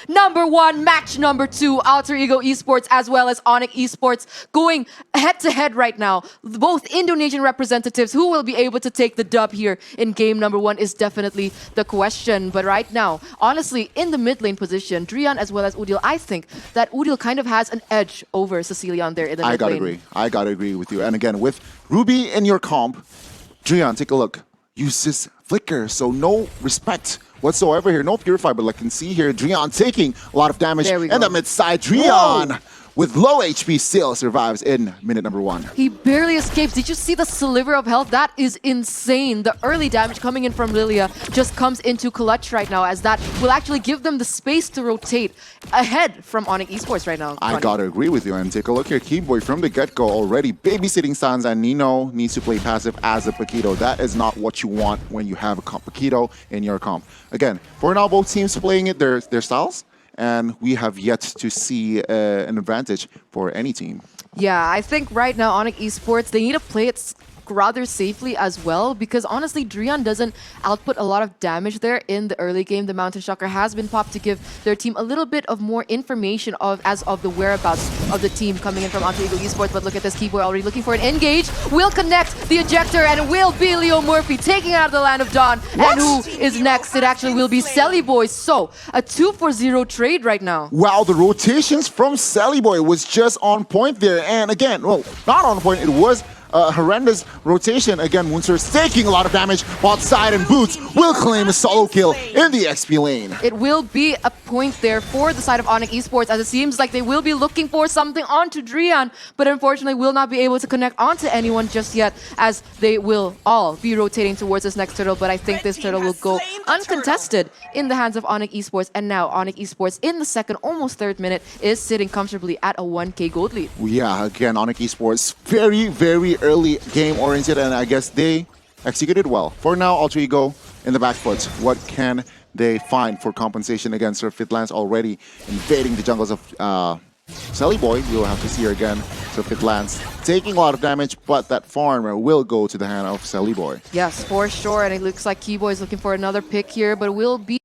number 1, match number 2, Alter Ego Esports as well as Onic Esports going head-to-head right now. Both Indonesian representatives who will be able to take the dub here in game number 1 is definitely the question. But right now, honestly, in the mid lane position, Drian as well as Udil, I think that Udil kind of has an edge over Cecilion there in the mid lane. I gotta agree with you. And again, with Ruby in your comp, Drian, take a look. Use this flicker, so no respect whatsoever here. No Purify, but like you can see here, Drian taking a lot of damage. And the mid side, Drian with low HP still survives in minute number 1. He barely escapes. Did you see the sliver of health? That is insane. The early damage coming in from Lilia just comes into clutch right now, as that will actually give them the space to rotate ahead from Onic Esports right now. I gotta agree with you, and take a look here. Keyboy from the get-go already babysitting Sans, and Nino needs to play passive as a Paquito. That is not what you want when you have a Paquito in your comp. Again, for now, both teams playing it their styles, and we have yet to see an advantage for any team. Yeah, I think right now Onic Esports, they need to play it rather safely as well, because honestly, Drian doesn't output a lot of damage there in the early game. The Mountain Shocker has been popped to give their team a little bit of more information as of the whereabouts of the team coming in from Alter Ego Esports. But look at this, Keyboy already looking for an engage. Will connect the ejector, and it will be Leo Murphy taking out of the Land of Dawn. And who is next? It actually will be Selly Boy. So a 2-for-0 trade right now. Wow, the rotations from Selly Boy was just on point there. And again, well, not on point, it was horrendous rotation. Again, Moonster's taking a lot of damage. Bot side, and Boots will claim a solo kill in the XP lane. It will be a point there for the side of Onic Esports, as it seems like they will be looking for something onto Drian, but unfortunately will not be able to connect onto anyone just yet, as they will all be rotating towards this next turtle. But I think this turtle will go uncontested in the hands of Onic Esports. And now Onic Esports in the second, almost third minute, is sitting comfortably at a 1k gold lead. Yeah, again, Onic Esports very, very early game oriented, and I guess they executed well. For now, Alter Ego in the back foot. What can they find for compensation against Sir Fitlance already invading the jungles of Selly Boy? You'll have to see her again. Sir Fitlance taking a lot of damage, but that farm will go to the hand of Selly Boy. Yes, for sure, and it looks like Keyboy is looking for another pick here, but will be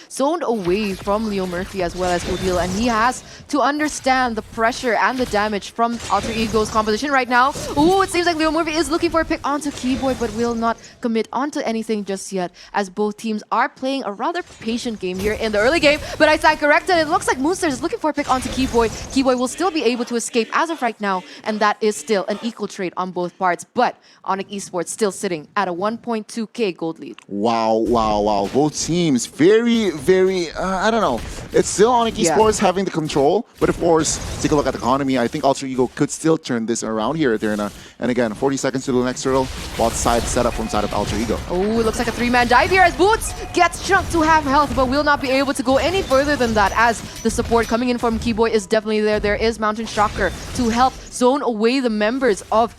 zoned away from Leo Murphy as well as Udil, and he has to understand the pressure and the damage from Alter Ego's composition right now. Ooh, it seems like Leo Murphy is looking for a pick onto Keyboy, but will not commit onto anything just yet, as both teams are playing a rather patient game here in the early game. But I stand corrected. It looks like Moonster is looking for a pick onto Keyboy. Keyboy will still be able to escape as of right now, and that is still an equal trade on both parts. But Onic Esports still sitting at a 1.2k gold lead. Wow, wow, wow. Both teams very, I don't know. It's still Onic Esports having the control, but of course, take a look at the economy. I think Alter Ego could still turn this around here, Eterna. And again, 40 seconds to the next turtle. Bot side setup from side of Alter Ego. Oh, it looks like a 3-man dive here as Boots gets chunked to have health, but will not be able to go any further than that, as the support coming in from Keyboy is definitely there. There is Mountain Shocker to help zone away the members of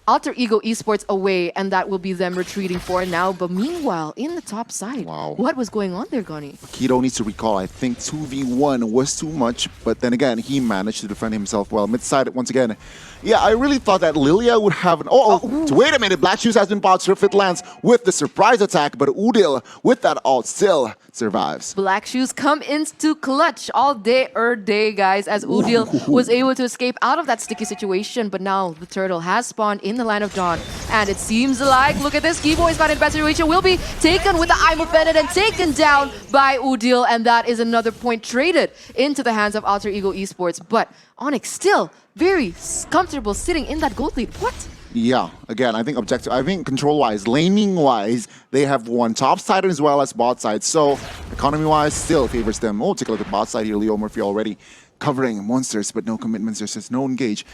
Alter Ego Esports away, and that will be them retreating for now. But meanwhile, in the top side, what was going on there, Gani? Keto needs to recall, I think 2v1 was too much, but then again, he managed to defend himself well. Mid-side, once again, yeah, I really thought that Lilia would have an... wait a minute, Black Shoes has been bought. Sir Fitlance with the surprise attack, but Udil with that ult still survives. Black Shoes come into clutch all day, guys, as Udil was able to escape out of that sticky situation, but now the turtle has spawned in the Land of Dawn, and it seems like, look at this, Keyboy's got in bad situation, will be taken with the Eye of Bennett and taken down by Udil, and that is another point traded into the hands of Alter Ego Esports. But Onic still very comfortable sitting in that gold lead. What? Yeah, again, I think control-wise, laning-wise, they have won top side as well as bot side. So economy-wise, still favors them. Oh, take a look at bot side here. Leo Murphy already covering monsters, but no commitments. There's just no engage.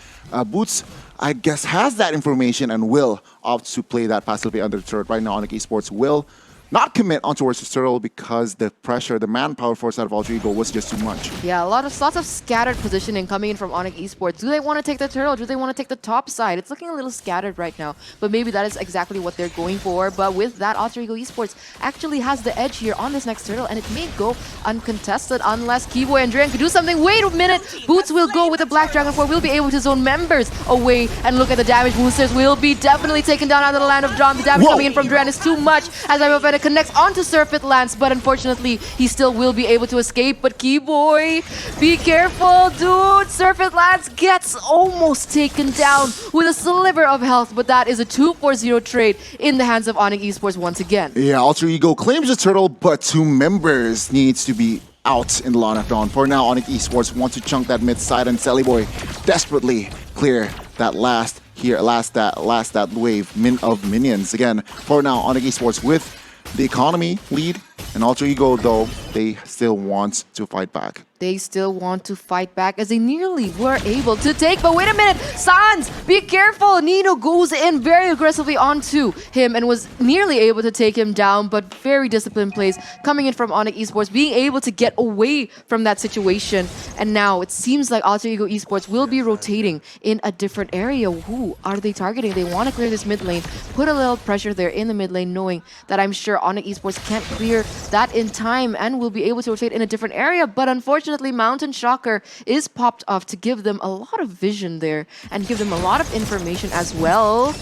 Boots, I guess, has that information and will opt to play that passively under the turret. Right now, Onic Esports will not commit on towards the turtle because the pressure, the manpower force out of Alter Ego was just too much. Yeah, lots of scattered positioning coming in from Onic Esports. Do they want to take the turtle? Do they want to take the top side? It's looking a little scattered right now, but maybe that is exactly what they're going for. But with that, Alter Ego Esports actually has the edge here on this next turtle, and it may go uncontested unless Keyboy and Dragon could do something. Wait a minute! Boots will go with the Black Dragon 4. We'll be able to zone members away, and look at the damage. Boosters will be definitely taken down out of the land of Dawn. The damage coming in from Duran is too much as Ivovena connects onto Surfeit Lance, but unfortunately, he still will be able to escape. But Keyboy, be careful, dude! Surfeit Lance gets almost taken down with a sliver of health, but that is a 2-4-0 trade in the hands of Onic Esports once again. Yeah, Alter Ego claims the turtle, but 2 members needs to be out in the line of Dawn. For now, Onic Esports wants to chunk that mid side, and Boy desperately clear that last that wave of minions. Again, for now, Onic Esports with the economy lead, and Alter Ego, though, they still want to fight back. They still want to fight back as they nearly were able to take. But wait a minute, Sans, be careful. Nino goes in very aggressively onto him and was nearly able to take him down, but very disciplined plays coming in from Onic Esports, being able to get away from that situation. And now it seems like Alter Ego Esports will be rotating in a different area. Who are they targeting? They want to clear this mid lane, put a little pressure there in the mid lane, knowing that I'm sure Onic Esports can't clear that in time and will be able to rotate in a different area. But unfortunately, Mountain Shocker is popped off to give them a lot of vision there and give them a lot of information as well.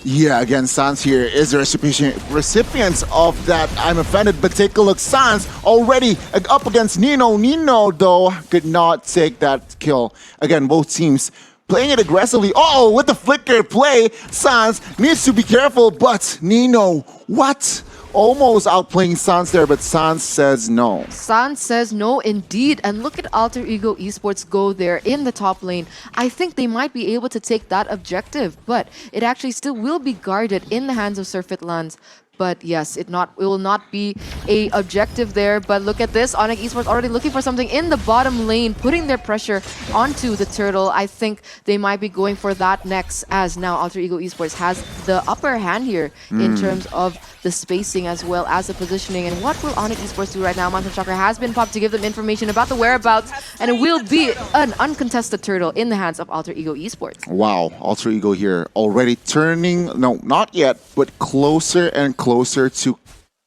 Yeah, again, Sans here is the recipient of that I'm offended, but take a look. Sans already up against Nino. Nino, though, could not take that kill. Again, both teams playing it aggressively. Oh, with the flicker play, Sans needs to be careful, but Nino, what? Almost outplaying Sans there, but Sans says no. Sans says no indeed. And look at Alter Ego Esports go there in the top lane. I think they might be able to take that objective, but it actually still will be guarded in the hands of Surfeit Lance. But yes, it will not be a objective there. But look at this, Onic Esports already looking for something in the bottom lane, putting their pressure onto the turtle. I think they might be going for that next, as now Alter Ego Esports has the upper hand here in terms of the spacing as well as the positioning. And what will Onic Esports do right now? Mountain Shocker has been popped to give them information about the whereabouts, and it will be an uncontested turtle in the hands of Alter Ego Esports. Wow, Alter Ego here already turning, no, not yet, but closer and closer to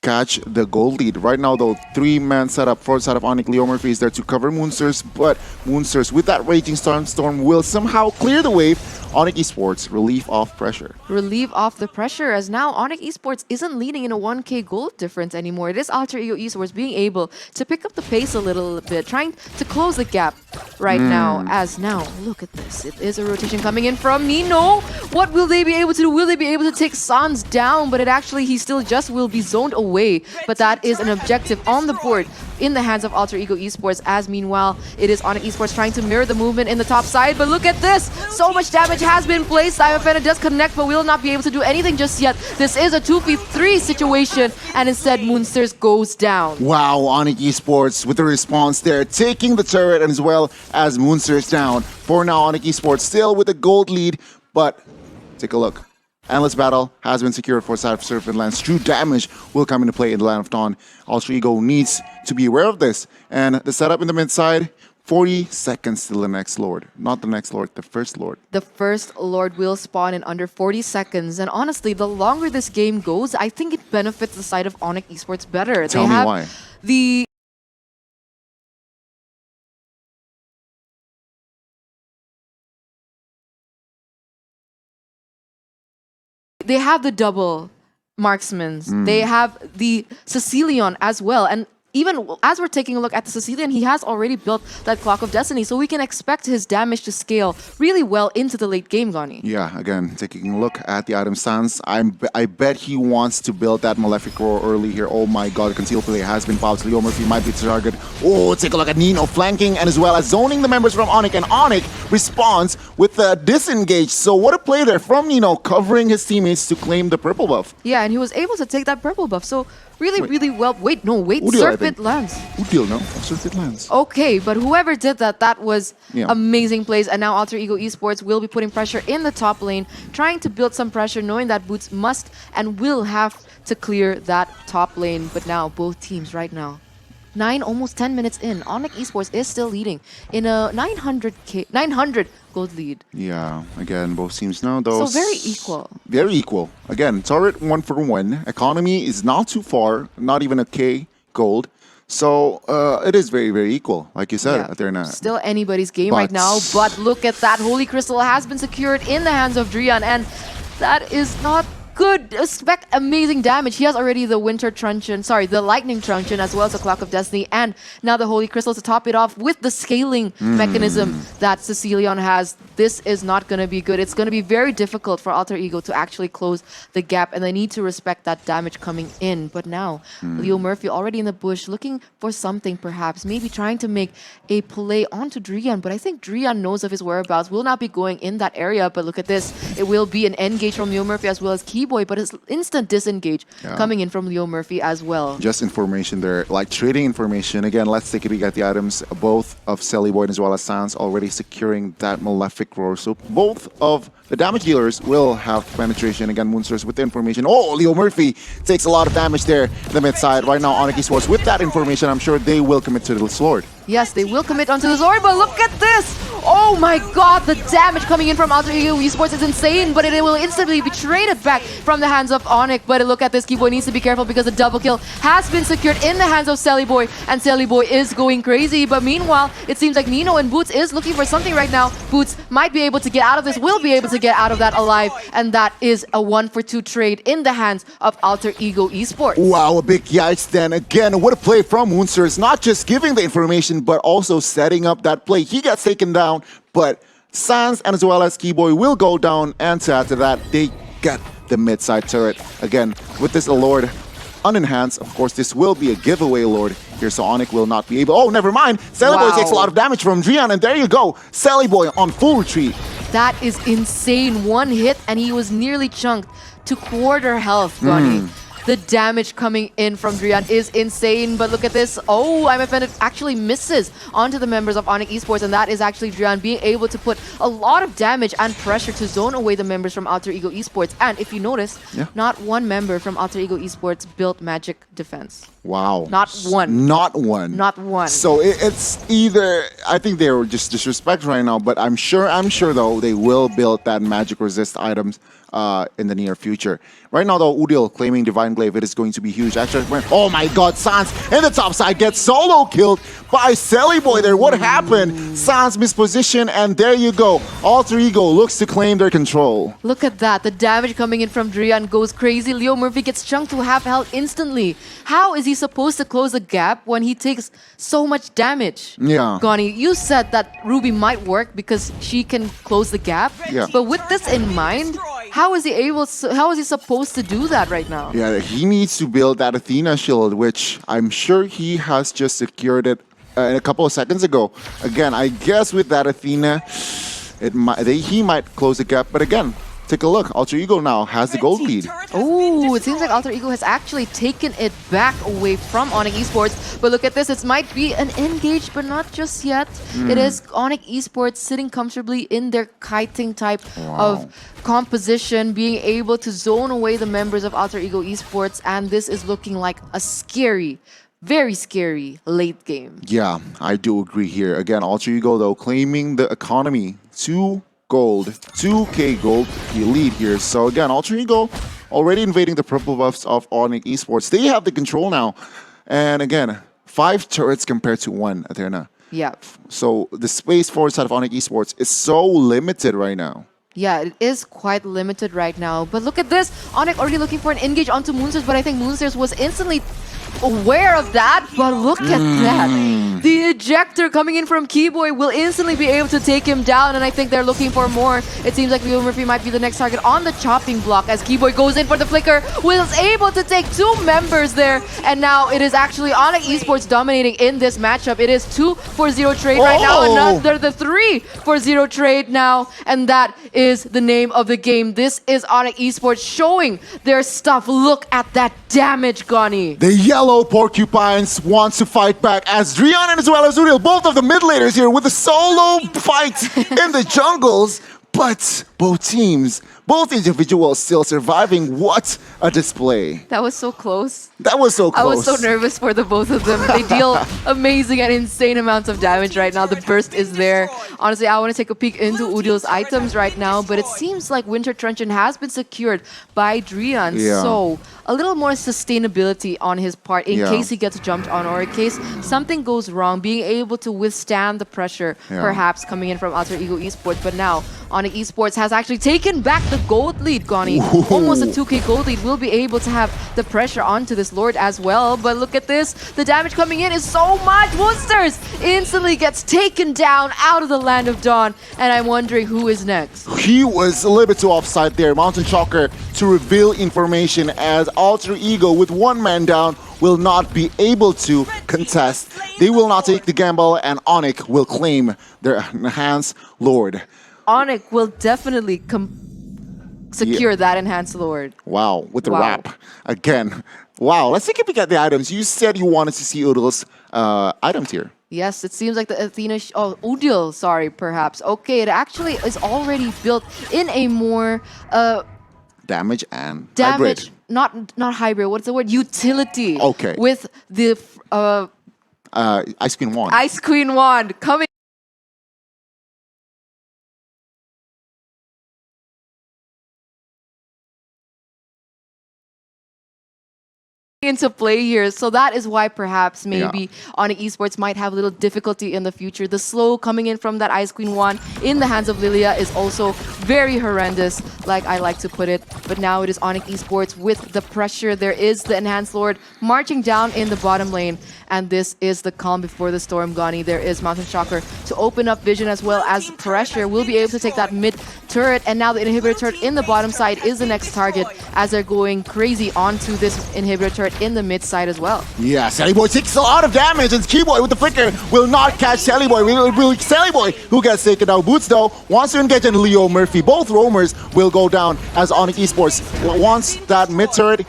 catch the gold lead. Right now, though, 3-man setup, 4th side of Onic. Leo Murphy is there to cover Moonsters, but Moonsters with that Raging Storm will somehow clear the wave. Onic Esports, relief off pressure. Relieve off the pressure, as now Onic Esports isn't leading in a 1k gold difference anymore. It is Alter Ego Esports being able to pick up the pace a little bit, trying to close the gap right now. As now, look at this. It is a rotation coming in from Nino. What will they be able to do? Will they be able to take Sans down? But it actually, he still just will be zoned away. But that is an objective on the board in the hands of Alter Ego Esports, as meanwhile, it is Onic Esports trying to mirror the movement in the top side. But look at this. So much damage has been placed. Ivovena does connect, but will not be able to do anything just yet. This is a 2v3 situation, and instead Moonsters goes down. Wow, Onic Esports with the response there, taking the turret as well as Moonsters down. For now, Onic Esports still with a gold lead, but take a look. Endless Battle has been secured for side of Surfeit Lance. True damage will come into play in the Land of Dawn. Alter Ego needs to be aware of this. And the setup in the mid side, 40 seconds till the next Lord. Not the next Lord, the first Lord. The first Lord will spawn in under 40 seconds. And honestly, the longer this game goes, I think it benefits the side of Onic Esports better. Tell me why. They have the double marksmans. They have the Sicilian as well. And even as we're taking a look at the Sicilian, he has already built that Clock of Destiny, so we can expect his damage to scale really well into the late game, Gani. Yeah, again, taking a look at the item stance, I bet he wants to build that Malefic Roar early here. Oh my god, the concealed play has been popped. Leo Murphy might be the target. Oh, take a look at Nino flanking and as well as zoning the members from Onic, and Onic responds with a disengage. So what a play there from Nino, covering his teammates to claim the purple buff. Yeah, and he was able to take that purple buff. So really well. Wait, Surfeit Lance. Udil, no? Surfeit Lance. Okay, but whoever did that, that was amazing plays. And now Alter Ego Esports will be putting pressure in the top lane, trying to build some pressure, knowing that Boots must and will have to clear that top lane. But now, both teams right now, almost 10 minutes in, Onic Esports is still leading in a 900 gold lead. Yeah, again, both teams now, though. So very equal. Very equal. Again, turret 1-for-1. Economy is not too far, not even a K gold. So it is very, very equal, like you said. They're not. Still anybody's game right now, but look at that. Holy Crystal has been secured in the hands of Drian, and that is not good. Expect amazing damage. He has already the the Lightning Truncheon, as well as the Clock of Destiny, and now the Holy Crystal to top it off with the scaling mechanism that Cecilion has. This is not going to be good. It's going to be very difficult for Alter Ego to actually close the gap, and they need to respect that damage coming in. But now, Leo Murphy already in the bush, looking for something perhaps, maybe trying to make a play onto Drian, but I think Drian knows of his whereabouts, will not be going in that area. But look at this. It will be an engage from Leo Murphy as well as Keyboy, but it's instant disengage coming in from Leo Murphy as well. Just information there, like trading information. Again, let's take a peek at the items. Both of Selly Boy as well as Sans already securing that Malefic Roar. So both of the damage dealers will have penetration. Again, Moonsters with the information. Oh, Leo Murphy takes a lot of damage there in the mid side. Right now, Onic Esports with that information, I'm sure they will commit to the Sword. Yes, they will commit onto the Zord, but look at this! Oh my god, the damage coming in from Alter Ego Esports is insane, but it will instantly be traded back from the hands of Onic. But look at this, Keyboy needs to be careful because the double kill has been secured in the hands of Selly Boy, and Selly Boy is going crazy. But meanwhile, it seems like Nino and Boots is looking for something right now. Boots might be able to get out of this, will be able to get out of that alive, and that is a 1-for-2 trade in the hands of Alter Ego Esports. Wow, a big yikes then. Again, what a play from Moonsters. Not just giving the information, but also setting up that play. He gets taken down, but Sans and as well as Keyboy will go down, and to add to that, they get the mid-side turret. Again, with this Lord unenhanced, of course, this will be a giveaway Lord here, so Onic will not be able... Oh, never mind! Selly Boy takes a lot of damage from Drian, and there you go! Selly Boy on full retreat. That is insane. One hit, and he was nearly chunked to quarter health, Ronnie. The damage coming in from Drian is insane, but look at this. Oh, I'm offended. Actually misses onto the members of Onic Esports, and that is actually Drian being able to put a lot of damage and pressure to zone away the members from Alter Ego Esports. And if you notice, not one member from Alter Ego Esports built magic defense. Wow. Not one. Not one. Not one. So it's either, I think they were just disrespect right now, but I'm sure though they will build that magic resist items in the near future. Right now though, Udil claiming Divine Glaive, it is going to be huge. Actually, oh my god, Sans in the top side gets solo killed by Selly Boy there. What happened? Sans misposition, and there you go. Alter Ego looks to claim their control. Look at that. The damage coming in from Drian goes crazy. Leo Murphy gets chunked to half health instantly. How is he supposed to close the gap when he takes so much damage? Yeah. Goni, you said that Ruby might work because she can close the gap. Yeah. But with this in mind, how is he supposed to do that right now? Yeah, he needs to build that Athena shield, which I'm sure he has just secured it a couple of seconds ago. Again, I guess with that Athena, he might close the gap. But again, take a look. Alter Ego now has the gold lead. Oh, it seems like Alter Ego has actually taken it back away from Onic Esports. But look at this. It might be an engage, but not just yet. It is Onic Esports sitting comfortably in their kiting type of composition, being able to zone away the members of Alter Ego Esports. And this is looking like a scary, very scary late game. Yeah, I do agree here. Again, Alter Ego, though, claiming the economy 2K gold lead here. So again, Alter Ego already invading the purple buffs of Onic Esports. They have the control now. And again, 5 turrets compared to 1, Athena. Yeah. So the space for side of Onic Esports is so limited right now. Yeah, it is quite limited right now. But look at this. Onic already looking for an engage onto Moonsters, but I think Moonsters was instantly aware of that. But look at that. The ejector coming in from Keyboy will instantly be able to take him down, and I think they're looking for more. It seems like Leo Murphy might be the next target on the chopping block as Keyboy goes in for the flicker, was able to take 2 members there, and now it is actually Onic Esports dominating in this matchup. It is 2-for-0 trade right now, another the 3-for-0 trade now, and that is the name of the game. This is Onic Esports showing their stuff. Look at that damage, Goni. The yellow porcupines wants to fight back as Drian and as well as Udil, both of the mid laners here with a solo fight in the jungles. But both teams, both individuals still surviving. What a display. That was so close. That was so close. I was so nervous for the both of them. They deal amazing and insane amounts of damage right now. The burst is there. Honestly, I want to take a peek into Udil's items right now, but it seems like Winter Truncheon has been secured by Drian. Yeah. So a little more sustainability on his part in case he gets jumped on or in case something goes wrong, being able to withstand the pressure perhaps coming in from Alter Ego Esports. But now Onic Esports has actually taken back the gold lead, Goni. Almost a 2k gold lead. Will be able to have the pressure onto this Lord as well. But look at this. The damage coming in is so much. Woosters instantly gets taken down out of the Land of Dawn. And I'm wondering who is next. He was a little bit too offside there. Mountain Chalker to reveal information as Alter Ego with one man down will not be able to contest. They will not take the gamble and Onic will claim their enhanced Lord. Onic will definitely secure that enhanced Lord. Wow, with the wrap again. Wow, let's take a peek at the items. You said you wanted to see Udil's items here. Yes, it seems like the Athena... Udil, sorry, perhaps. Okay, it actually is already built in a more... damage and damage, hybrid. Not hybrid, what's the word? Utility. Okay. With the... Ice Queen Wand. Ice Queen Wand coming into play here. So that is why perhaps maybe Onic Esports might have a little difficulty in the future. The slow coming in from that Ice Queen Wand in the hands of Lilia is also very horrendous, like I like to put it. But now it is Onic Esports with the pressure. There is the Enhanced Lord marching down in the bottom lane. And this is the calm before the storm, Gani. There is Mountain Shocker to open up vision as well as pressure. Will be able to take that mid turret. And now the inhibitor turret in the bottom side is the next target as they're going crazy onto this inhibitor turret in the mid side as well. Yeah, Sally Boy takes a lot of damage, and Keyboy with the flicker will not catch Sally Boy. Will Sally Boy, who gets taken out. Boots though wants to engage in Leo Murphy. Both roamers will go down as Onic Esports wants that mid turret.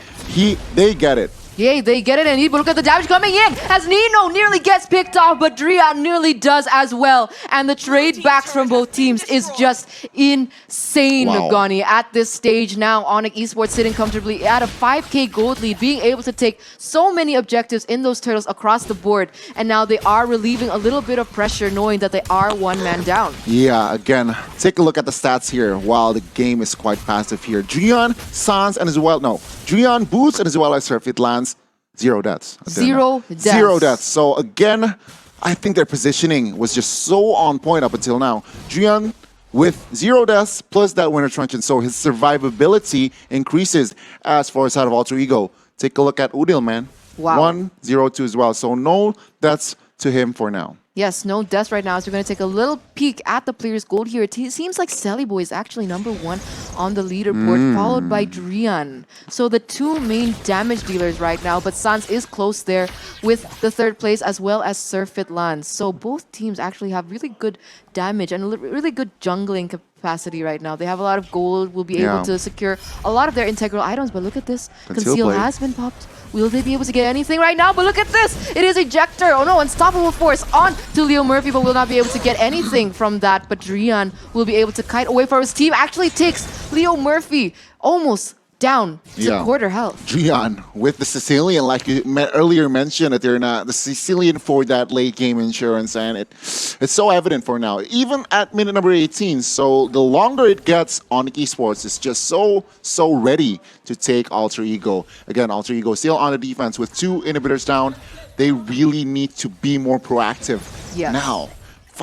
They get it. Yay, they get it indeed, but look at the damage coming in as Nino nearly gets picked off, but Drian nearly does as well. And the trade backs from both teams is just insane, Gani. At this stage now, Onic Esports sitting comfortably at a 5k gold lead, being able to take so many objectives in those turtles across the board. And now they are relieving a little bit of pressure knowing that they are one man down. Yeah, again, take a look at the stats here while the game is quite passive here. Drian, Sans, and as well, Drian, Boots, and as well as Surfeit lands. 0 deaths. Zero deaths. 0 deaths. So again, I think their positioning was just so on point up until now. Drian with 0 deaths plus that Winter Truncheon, so his survivability increases as far as out of Alter Ego. Take a look at Udil, man. Wow. 1-0-2 as well. So no deaths to him for now. Yes, no deaths right now, so we're going to take a little peek at the player's gold here. It seems like Sally Boy is actually #1 on the leaderboard, followed by Drian. So the two main damage dealers right now, but Sans is close there with the 3rd place as well as Surfeit Lance. So both teams actually have really good damage and really good jungling capacity right now. They have a lot of gold, will be able to secure a lot of their integral items, but look at this. Conceal has been popped. Will they be able to get anything right now? But look at this! It is Ejector! Oh no, Unstoppable Force on to Leo Murphy, but will not be able to get anything from that. But Drian will be able to kite away from his team. Actually takes Leo Murphy almost down to quarter health. Drian with the Sicilian, like you earlier mentioned, that they're not the Sicilian for that late game insurance, and it's so evident for now, even at minute number 18. So the longer it gets, Onic Esports is just so ready to take Alter Ego. Again, Alter Ego still on the defense with 2 inhibitors down. They really need to be more proactive now.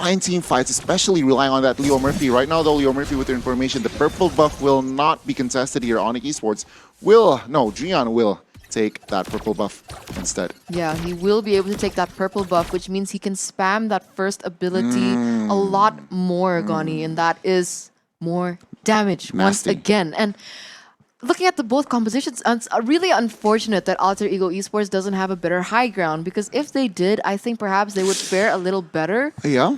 Find team fights, especially relying on that Leo Murphy. Right now, though, Leo Murphy with the information, the purple buff will not be contested here. Onic Esports Drian will take that purple buff instead. Yeah, he will be able to take that purple buff, which means he can spam that first ability a lot more, Gani, and that is more damage once again. And looking at the both compositions, it's really unfortunate that Alter Ego Esports doesn't have a better high ground, because if they did, I think perhaps they would fare a little better. Yeah,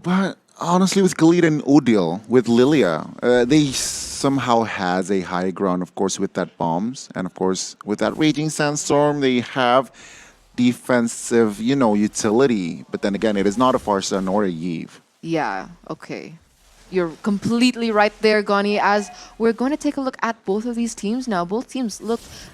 but honestly, with Galita and Udil, with Lilia, they somehow has a high ground, of course, with that bombs, and of course, with that Raging Sandstorm, they have defensive, utility, but then again, it is not a Farsa nor a Yve. Yeah, okay. You're completely right there, Gani, as we're going to take a look at both of these teams now. Both teams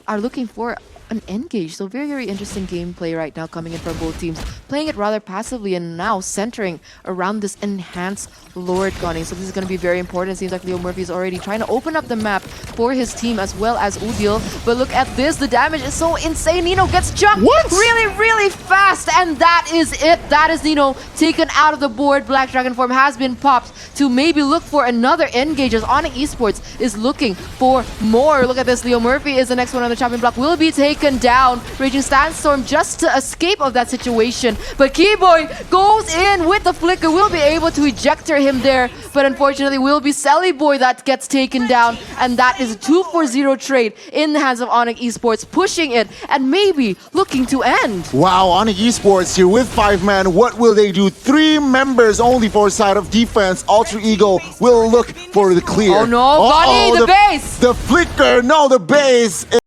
are looking for an engage. So very, very interesting gameplay right now coming in from both teams. Playing it rather passively and now centering around this enhanced Lord, Gani. So this is going to be very important. It seems like Leo Murphy is already trying to open up the map for his team as well as Udil. But look at this. The damage is so insane. Nino gets jumped really, really fast. And that is it. That is Nino taken out of the board. Black Dragon form has been popped to maybe look for another engage as Onic Esports is looking for more. Look at this. Leo Murphy is the next one on the chopping block. Will be taken down. Raging Sandstorm just to escape of that situation. But Keyboy goes in with the flicker. Will be able to ejector him there. But unfortunately, will be Sally Boy that gets taken down. And that is a 2-4-0 trade in the hands of Onic Esports, pushing it and maybe looking to end. Wow, Onic Esports here with 5 man. What will they do? 3 members only for side of defense. Alter Ego will look for the clear. Oh no, Gani, the base! The flicker, no, the base.